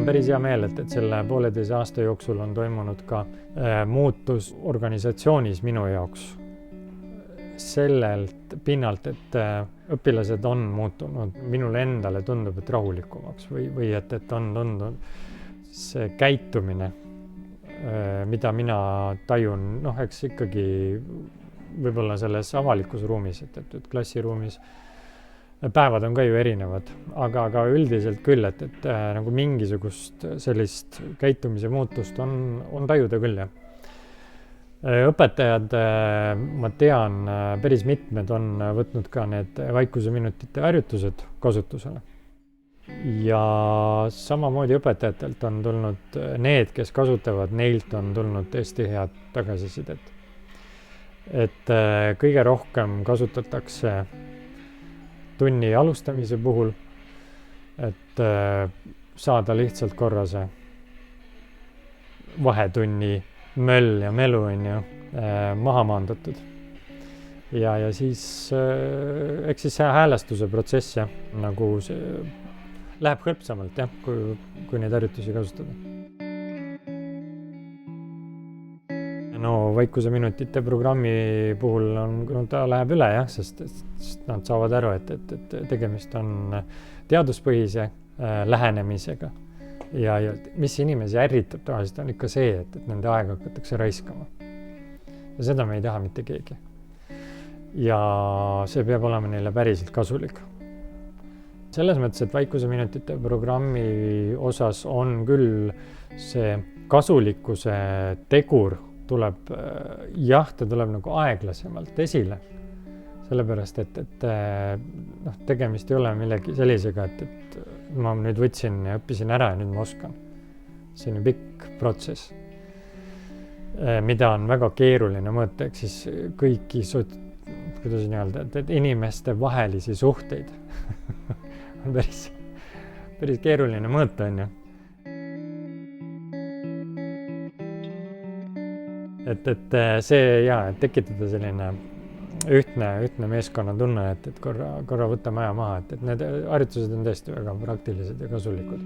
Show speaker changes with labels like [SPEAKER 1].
[SPEAKER 1] on päris hea meel, et selle 1,5 aasta jooksul on toimunud ka muutus organisatsioonis minu jaoks. Sellelt pinnalt, et õpilased on muutunud, minule endale tundub, et rahulikumaks või et on tundunud see käitumine, mida mina tajun, eks ikkagi võib-olla selles avalikus ruumis, et klassiruumis päevad on ka ju erinevad, aga üldiselt küll, et nagu mingisugust sellist käitumise muutust on tajuda küll, jah. Õpetajad, ma tean, päris mitmed on võtnud ka need vaikuseminutite harjutused kasutusele. Ja samamoodi õpetajatelt on tulnud need, kes kasutavad, neilt on tulnud tõesti head tagasisidet. Et kõige rohkem kasutatakse tunni alustamise puhul, et saada lihtsalt korra see vahetunni möll ja melu maha maandatud. Ja siis eks siis see häälestuse protsess nagu see läheb hõlpsamalt, kui neid harjutusi kasutada. No vaikuseminutite programmi puhul ta läheb üle, sest nad saavad aru, et tegemist on teaduspõhise lähenemisega. Ja mis inimesi ärritab tavaliselt on ikka see, et nende aega hakatakse raiskama. Ja seda me ei taha mitte keegi. Ja see peab olema neile päriselt kasulik. Selles mõttes, et vaikuseminutite programmi osas on küll see kasulikkuse tegur tuleb, ta tuleb nagu aeglasemalt esile. Sellepärast, et tegemist ei ole millegi sellisega, et ma nüüd võtsin ja õppisin ära ja nüüd ma oskan. See on ju pikk protsess, mida on väga keeruline mõõta, ehk siis kõiki, kuidas nii-öelda, et inimeste vahelisi suhteid on päris keeruline mõõta, on ju. Et see et tekitada selline ühtne meeskonna tunne, et korra võtame aja maha, et need harjutused on tõesti väga praktilised ja kasulikud.